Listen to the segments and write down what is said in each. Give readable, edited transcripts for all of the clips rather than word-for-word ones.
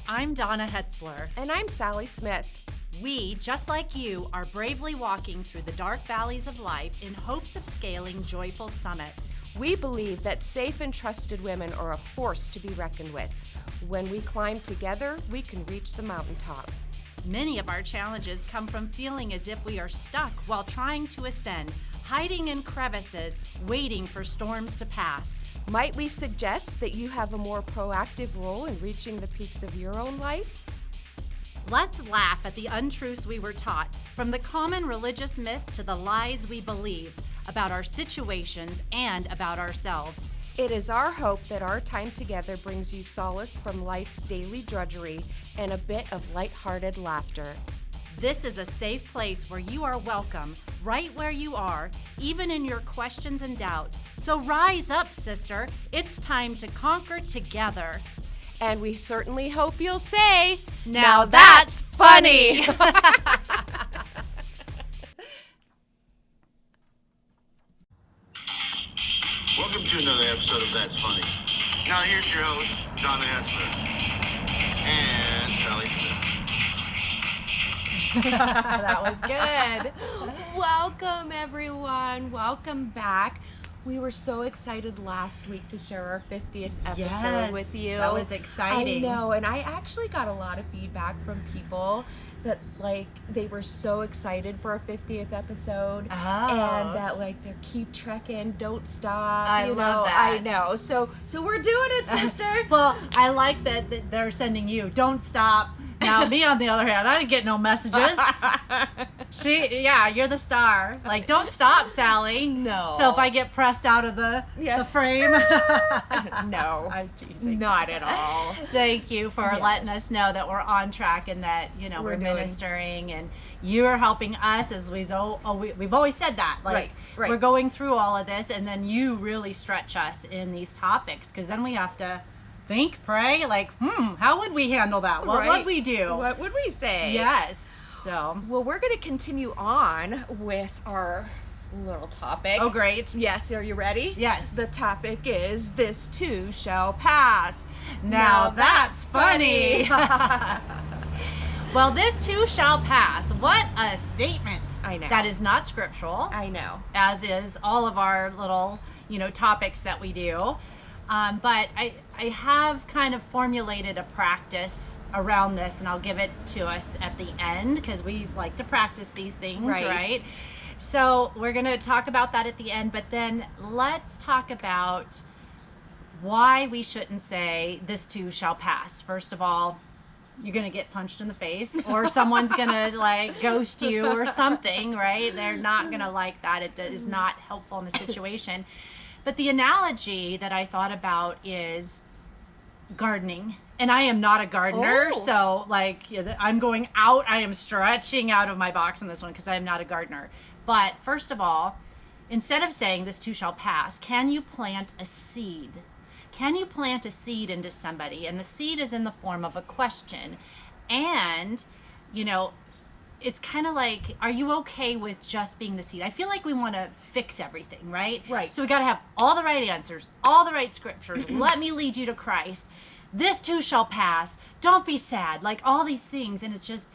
I'm Dawna Hetzler. And I'm Sally Smith. We, just like you, are bravely walking through the dark valleys of life in hopes of scaling joyful summits. We believe that safe and trusted women are a force to be reckoned with. When we climb together, we can reach the mountaintop. Many of our challenges come from feeling as if we are stuck while trying to ascend, hiding in crevices, waiting for storms to pass. Might we suggest that you have a more proactive role in reaching the peaks of your own life? Let's laugh at the untruths we were taught, from the common religious myths to the lies we believe about our situations and about ourselves. It is our hope that our time together brings you solace from life's daily drudgery and a bit of lighthearted laughter. This is a safe place where you are welcome, right where you are, even in your questions and doubts. So rise up, sister. It's time to conquer together. And we certainly hope you'll say, "Now that's funny." Welcome to another episode of That's Funny. Now here's your host, Dawna Hetzler and Sally Smith. That was good. Welcome, everyone. Welcome back. We were so excited last week to share our 50th episode with you. That was exciting. I know, and I actually got a lot of feedback from people that, like, they were so excited for our 50th episode. Oh. And that, like, they keep trekking, don't stop. I love that. I know. So we're doing it, sister. Well, I like that they're sending you, "Don't stop." Now, me, on the other hand, I didn't get no messages. You're the star. Like, "Don't stop, Sally." No. So if I get pressed out of the frame. No. I'm teasing. Not at all. Thank you for letting us know that we're on track and that, we're ministering and you're helping us, as we've always said that. Like, right. We're going through all of this, and then you really stretch us in these topics, because then we have to think, pray, like, how would we handle that? What would we do? What would we say? Yes. So. Well, we're going to continue on with our little topic. Oh, great. Yes, are you ready? Yes. The topic is "This too shall pass." Now that's funny. Well, this too shall pass. What a statement. I know. That is not scriptural. I know. As is all of our little, topics that we do. But I have kind of formulated a practice around this, and I'll give it to us at the end, because we like to practice these things, right? So we're going to talk about that at the end, but then let's talk about why we shouldn't say "this too shall pass." First of all, you're going to get punched in the face, or someone's going to like ghost you or something, right? They're not going to like that. It is not helpful in the situation. But the analogy that I thought about is gardening. And I am not a gardener, so like I'm going out, I am stretching out of my box in this one because I am not a gardener. But first of all, instead of saying "this too shall pass," can you plant a seed? Can you plant a seed into somebody? And the seed is in the form of a question. And, it's kind of like, are you okay with just being the seed? I feel like we want to fix everything, right? Right. So we got to have all the right answers, all the right scriptures. Let me lead you to Christ. This too shall pass. Don't be sad. Like all these things. And it's just,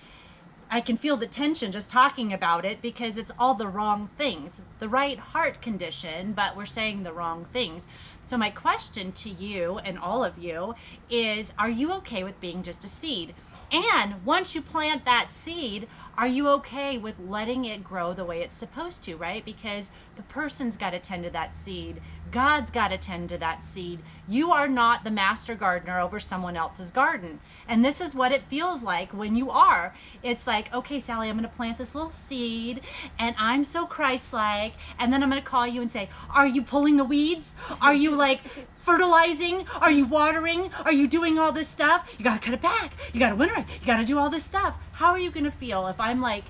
I can feel the tension just talking about it, because it's all the wrong things. The right heart condition, but we're saying the wrong things. So my question to you and all of you is, are you okay with being just a seed? And once you plant that seed, are you okay with letting it grow the way it's supposed to, right? Because the person's got to tend to that seed. God's got to tend to that seed. You are not the master gardener over someone else's garden. And this is what it feels like when you are. It's like, okay, Sally, I'm going to plant this little seed, and I'm so Christ-like, and then I'm going to call you and say, are you pulling the weeds? Are you like fertilizing? Are you watering? Are you doing all this stuff? You got to cut it back. You got to winter it. You got to do all this stuff. How are you going to feel if I'm like,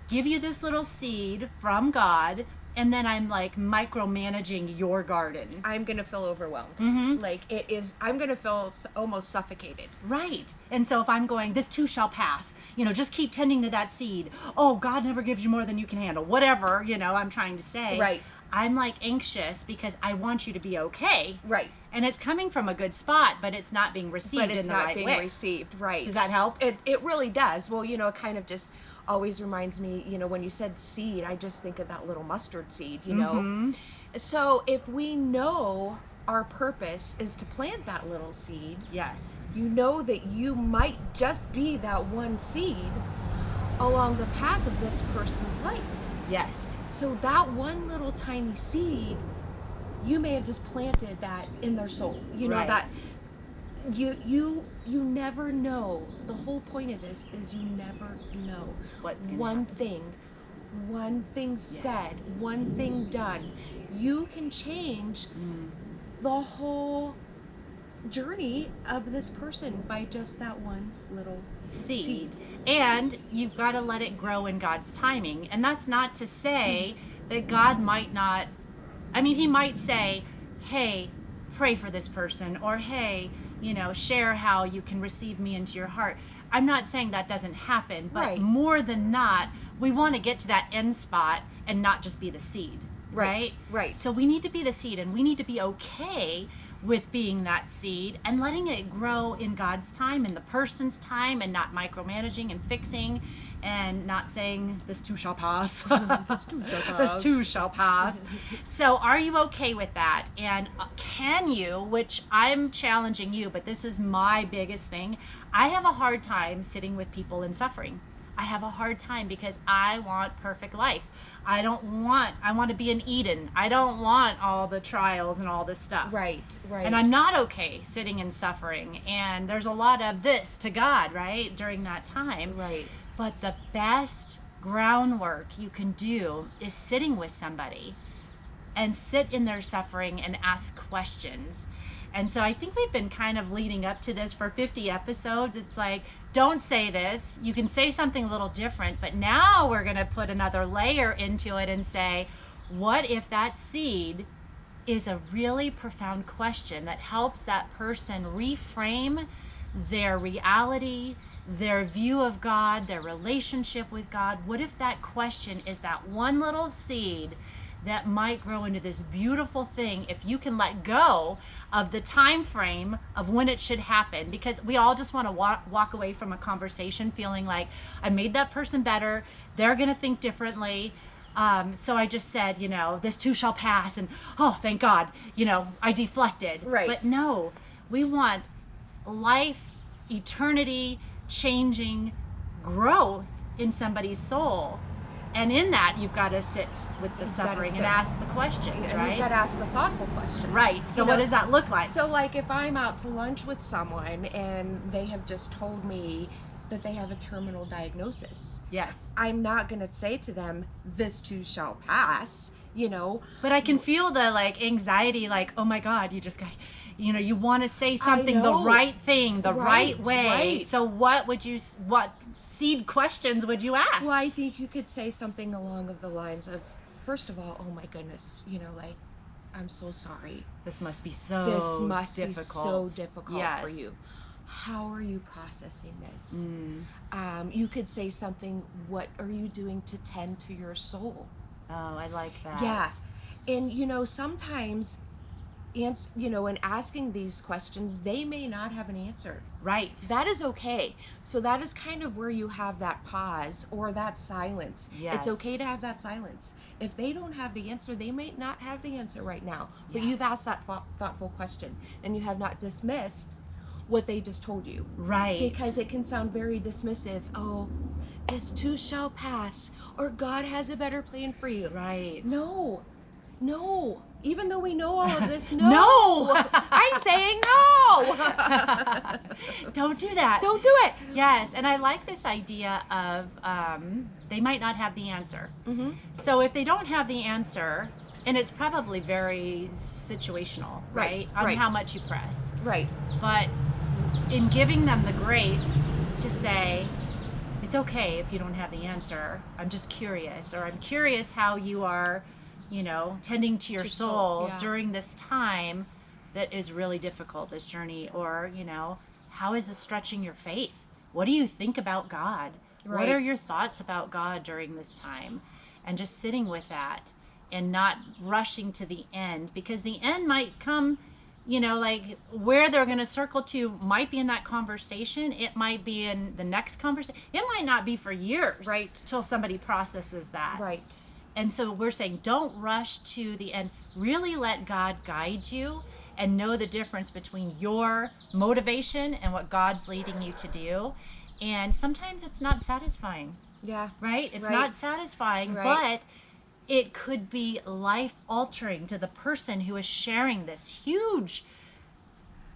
give you this little seed from God, and then I'm like micromanaging your garden? I'm going to feel overwhelmed. Mm-hmm. Like I'm going to feel almost suffocated. Right. And so if I'm going, "This too shall pass," just keep tending to that seed. Oh, God never gives you more than you can handle. Whatever, I'm trying to say. Right. I'm like anxious because I want you to be okay. Right. And it's coming from a good spot, but it's not being received in the right way. But it's not being received, right. Does that help? It really does. Well, you know, it kind of just always reminds me, you know, when you said seed, I just think of that little mustard seed, you know. So if we know our purpose is to plant that little seed, yes, you know that you might just be that one seed along the path of this person's life. yes. So that one little tiny seed, you may have just planted that in their soul. You know, Right. that you never know. The whole point of this is you never know What's gonna one happen. one thing said, one thing done. You can change the whole journey of this person by just that one little Seed. And you've got to let it grow in God's timing. And that's not to say that God might not, I mean, he might say, hey, pray for this person, or hey, you know, share how you can receive me into your heart. I'm not saying that doesn't happen, but Right. more than not, we want to get to that end spot and not just be the seed, right? Right. So we need to be the seed, and we need to be okay with being that seed and letting it grow in God's time, in the person's time, and not micromanaging and fixing and not saying this too shall pass. This too shall pass. This too shall pass. So are you okay with that? And can you, which I'm challenging you, but this is my biggest thing. I have a hard time sitting with people in suffering. I have a hard time because I want perfect life. I want to be in Eden. I don't want all the trials and all this stuff. Right. And I'm not okay sitting in suffering. And there's a lot of this to God, right, during that time. Right. But the best groundwork you can do is sitting with somebody and sit in their suffering and ask questions. And so I think we've been kind of leading up to this for 50 episodes. It's like, don't say this. You can say something a little different, but now we're going to put another layer into it and say, what if that seed is a really profound question that helps that person reframe their reality, their view of God, their relationship with God? What if that question is that one little seed that might grow into this beautiful thing if you can let go of the time frame of when it should happen? Because we all just want to walk away from a conversation feeling like, I made that person better, they're going to think differently, so I just said, you know, this too shall pass, and oh, thank God, you know, I deflected. Right. But no, we want life, eternity changing growth in somebody's soul. And in that, you've got to sit with the suffering and ask the questions, And right? you've got to ask the thoughtful questions. Right. So You what know, does that look like? So like if I'm out to lunch with someone and they have just told me that they have a terminal diagnosis, Yes. I'm not going to say to them, this too shall pass, you know. But I can feel the like anxiety, like, oh my God, you just got, you know, you want to say something, the know. right thing, the right way. Right. So what seed questions would you ask? Well, I think you could say something along of the lines of, first of all, oh my goodness, you know, like, I'm so sorry. This must be so This must difficult. be so difficult Yes. for you. How are you processing this? You could say something, what are you doing to tend to your soul? Oh, I like that. Yeah. And, you know, sometimes, in asking these questions, they may not have an answer. Right. That is okay. So that is kind of where you have that pause or that silence. Yes. It's okay to have that silence. If they don't have the answer, they may not have the answer right now. But Yeah. you've asked that thoughtful question, and you have not dismissed what they just told you. Right. Because it can sound very dismissive. Oh, this too shall pass, or God has a better plan for you. Right. No. Even though we know all of this, no. No. I'm saying no. Don't do that. Don't do it. Yes, and I like this idea of they might not have the answer. Mm-hmm. So if they don't have the answer, and it's probably very situational, right? On right. how much you press. Right. But in giving them the grace to say, it's okay if you don't have the answer. I'm just curious, or I'm curious how you are, you know, tending to your soul yeah. during this time that is really difficult, this journey, or, you know, how is this stretching your faith? What do you think about God? Right. What are your thoughts about God during this time? And just sitting with that. and not rushing to the end, because the end might come, you know, like where they're going to circle to might be in that conversation. It might be in the next conversation. It might not be for years, Right. till somebody processes that. Right. And so we're saying, don't rush to the end. Really let God guide you and know the difference between your motivation and what God's leading you to do. And sometimes it's not satisfying, Yeah. right? It's Right. not satisfying, Right. but it could be life altering to the person who is sharing this huge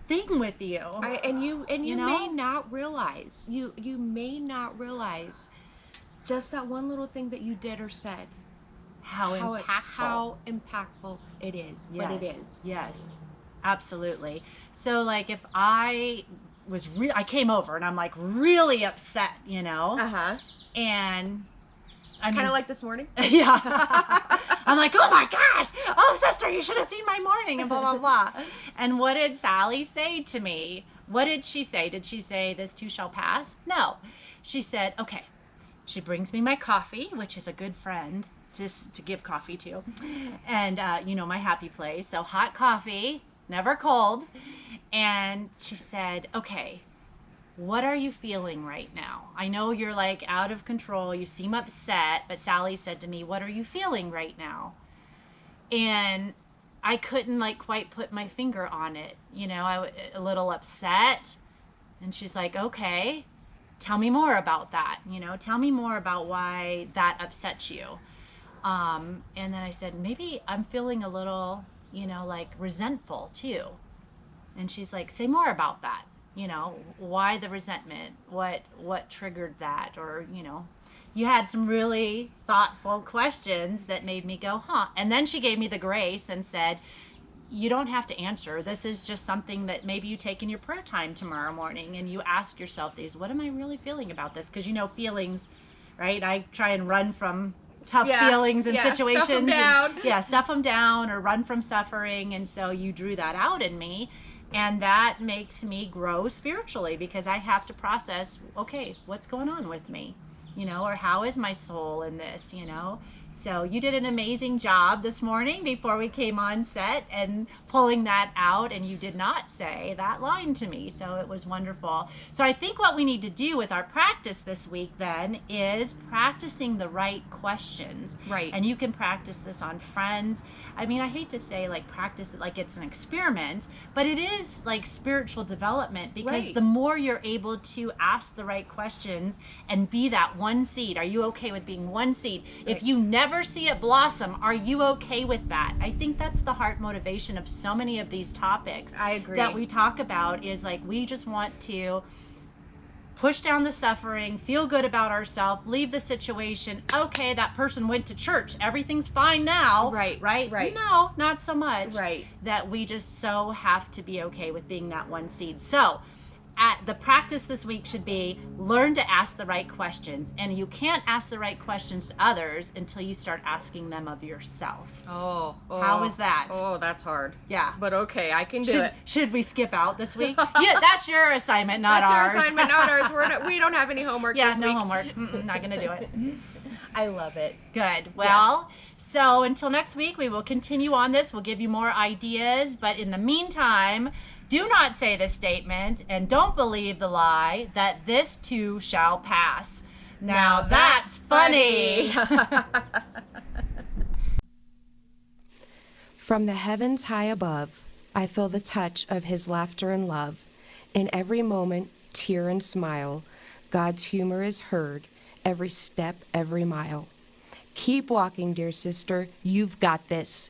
thing with you. And you You know? may not realize, you may not realize just that one little thing that you did or said, How impactful. how impactful it is. But it is. Yes, absolutely. So like if I was I came over and I'm like really upset, you know, Uh-huh. and I mean, Kind of like this morning. yeah, I'm like, oh my gosh, oh sister, you should have seen my morning, and blah blah blah. And what did Sally say to me? What did she say? Did she say this too shall pass? No, she said, okay. She brings me my coffee, which is a good friend just to give coffee to, and you know, my happy place. So hot coffee, never cold. And she said, okay, what are you feeling right now? I know you're like out of control. You seem upset, but Sally said to me, what are you feeling right now? And I couldn't like quite put my finger on it. You know, a little upset. And she's like, okay, tell me more about that. You know, tell me more about why that upsets you. And then I said, maybe I'm feeling a little, you know, like resentful too. And she's like, say more about that. You know, why the resentment? What triggered that? Or, you know, you had some really thoughtful questions that made me go, huh? And then she gave me the grace and said, you don't have to answer. This is just something that maybe you take in your prayer time tomorrow morning and you ask yourself these, what am I really feeling about this? Because, you know, feelings, right? I try and run from tough feelings and situations. Stuff them down. Stuff them down or run from suffering. And so you drew that out in me. And that makes me grow spiritually, because I have to process, okay, what's going on with me? You know, or how is my soul in this, you know? So you did an amazing job this morning before we came on set and pulling that out, and you did not say that line to me. So it was wonderful. So I think what we need to do with our practice this week then is practicing the right questions. Right. And you can practice this on friends. I mean, I hate to say like practice it like it's an experiment, but it is like spiritual development, because Right. the more you're able to ask the right questions and be that one seed. Are you okay with being one seed? Right. If you never see it blossom, are you okay with that? I think that's the heart motivation of so many of these topics. I agree. That we talk about is like, we just want to push down the suffering, feel good about ourselves, leave the situation. Okay, that person went to church. Everything's fine now. Right, Right? right. No, not so much. Right. That we just so have to be okay with being that one seed. So, the practice this week should be learn to ask the right questions. And you can't ask the right questions to others until you start asking them of yourself. Oh. How is that? Oh, that's hard. Yeah. But okay, I can do it. Should we skip out this week? Yeah, that's your assignment, not That's ours. our assignment, not ours. We don't have any homework Yeah, this no week. homework. Not going to do it. I love it. Good. Well, so until next week, we will continue on this. We'll give you more ideas. But in the meantime, do not say the statement and don't believe the lie that this too shall pass. Now that's funny. From the heavens high above, I feel the touch of his laughter and love. In every moment, tear and smile, God's humor is heard, every step, every mile. Keep walking, dear sister, you've got this.